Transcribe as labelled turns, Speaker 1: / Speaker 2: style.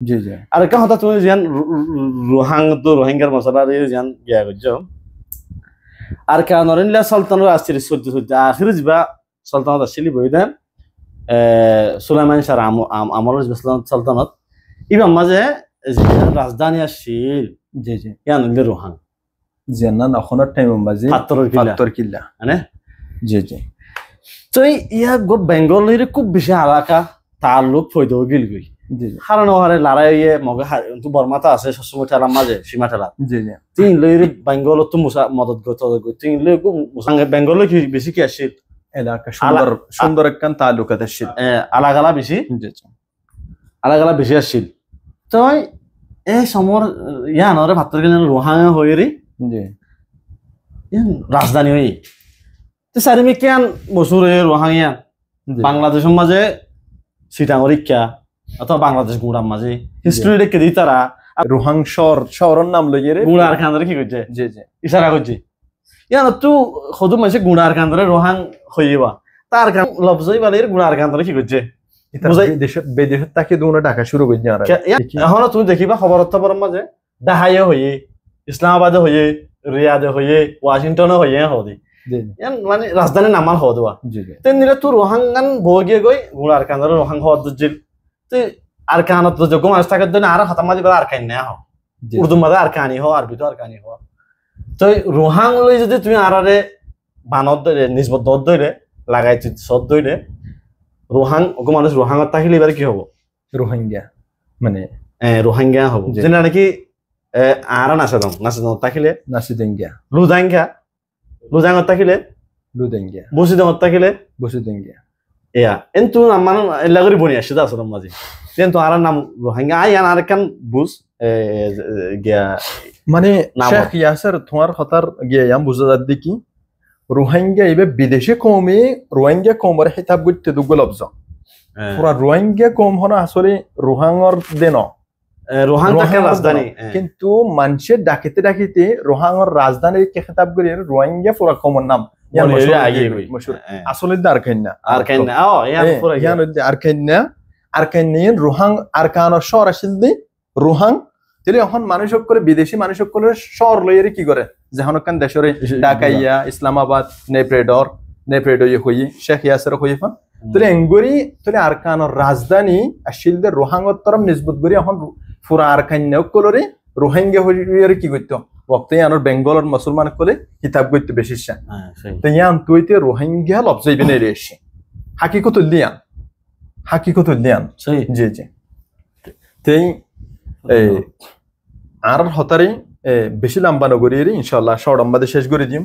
Speaker 1: জি জি
Speaker 2: আর একটা কথা তুমি যেন রোহিঙ্গার মশলা যেন গিয়া করছো আর কে নরেন্দ্র সালতানের আসছিল সহ্য সহ্য আখির যা সালতানত আসছিল বইদেন সুলাইমান শাহ আমলের সালতানত ইবাম মাঝে রাজধানী আসছিল
Speaker 1: জি জি
Speaker 2: ইয়ান রোহাং
Speaker 1: জেনান অখনৰ টাইম বাজি
Speaker 2: পাত্তর
Speaker 1: কিল্লা
Speaker 2: মানে
Speaker 1: জি জি
Speaker 2: তো ইয়া গো বেঙ্গলের খুব বেশি আলাকা তার লোক ফয়দা গিল গই
Speaker 1: জি
Speaker 2: হারানো হারে লড়াই ইয়ে মগে তো বর্মাতা আছে সবসময় ঠেলার মাঝে সীমা ঠেলা
Speaker 1: জি জি
Speaker 2: তিন লইর বেঙ্গল তো মুসা মদত গত তিন লই মুসাঙ্গে বেঙ্গল কি বেশি কি আসছিল
Speaker 1: এলাকা সুন্দর সুন্দর একখান তালুকাত আসছিল
Speaker 2: আলাগালা বেশি
Speaker 1: জি জি
Speaker 2: আলাগালা বেশি আসছিল তো এই সমর ইয়া নরে ভাতর কিনে রোহাং হয়ে রে
Speaker 1: জি
Speaker 2: রাজধানী হই তো সারিমি কেন বছর রোহাং ইয়া বাংলাদেশের মাঝে সিটাঙর ইচ্ছা অথবা বাংলাদেশ গুড়ার মাঝে হিস্ট্রি রেখে দিই তারা
Speaker 1: রোহাং শহরের নাম লইয়ে রে
Speaker 2: গুড়ার খান্দারে কি করছে
Speaker 1: জি জি
Speaker 2: ইশারা করছে ইয়ান তো সদু মানুষে গুড়ার খান্দারে রোহাং হইবা তার কান লফজই বালের গুড়ার খান্দারে কি করছে
Speaker 1: বিদেশের তাকে দুনো টাকা শুরু করছে আর
Speaker 2: এখন তুমি দেখিবা খবর মাঝে ঢাকায় হয়ে ইসলামাবাদে হয়ে রিয়াদে হয়ে ওয়াশিংটনে হয়ে হদি মানে রাজধানী নামার হওয়া দেওয়া তেন নিলে তোর রোহাঙ্গান বগিয়ে গই গুড়ার কান্দারে রোহাং হওয়া দিল তুই আর কানত তো যোগ্য মানুষ থাকার জন্য আর হাতাম মাঝে আর কান নেওয়া হোক উর্দু মাঝে আর কানি হও আরবি তো আর কানি হওয়া তো রোহাং লই যদি তুমি আরে বানত দইরে নিজবত দর দইরে লাগাই সদ দইরে রোহাং ওগো মানুষ রোহাঙত থাকিলে এবার কি হবো
Speaker 1: রোহিঙ্গা মানে
Speaker 2: রোহিঙ্গা হবো যেটা নাকি আর নাচে দাম থাকিলে
Speaker 1: নাসিদেঙ্গা
Speaker 2: লুজাঙত থাকিলে
Speaker 1: লুদেঙ্গা
Speaker 2: বসিদাঙত থাকিলে
Speaker 1: বসিদেঙ্গা
Speaker 2: এয়া এন্তু নামান এলা করে বনি আসছে আসলে মাঝে কিন্তু আর নাম রোহিঙ্গা আয়ান আর কান বুঝ গিয়া
Speaker 1: মানে শেখ ইয়াসের তোমার কথার গিয়া ইয়াম বুঝা যাচ্ছে কি রোহিঙ্গা এবে বিদেশি কমে রোহিঙ্গা কমরে হিসাব করতে দুগ লব্জ পুরা রোহিঙ্গা কম হন আসলে রোহাঙর দেন
Speaker 2: রোহাং রাজধানী
Speaker 1: কিন্তু মানুষের ডাকিতে ডাকিতে রোহাঙর রাজধানীর কে খেতাব করে রোহিঙ্গা পুরা কমর নাম আসলে রোহাং আর কান শহর আসিল দি রোহাং তাহলে এখন মানুষ করে বিদেশি মানুষ করে শহর লইয়ারে কি করে যেমন দেশের ঢাকাইয়া ইসলামাবাদ নেপ্রেডর হইয়ে শেখ ইয়াসের হইয়ে ফান তাহলে এঙ্গরি তাহলে আর কান রাজধানী আসিল দে রোহাঙর তরফ নিজবত করি এখন পুরা আর কান্যাও কলরে রোহিঙ্গা হইয়ারে কি করতো বক্তে আনোর বেঙ্গলের মুসলমান কলে কিতাব করতে বেশি তো ইয়ান তুইতে রোহিঙ্গা লবজাইবে না রে এসে হাকিকতুল দিয়ান জি জি তেই আর হতারে বেশি লম্বা নগরী ইনশাল্লাহ শর্ট শেষ করে দিম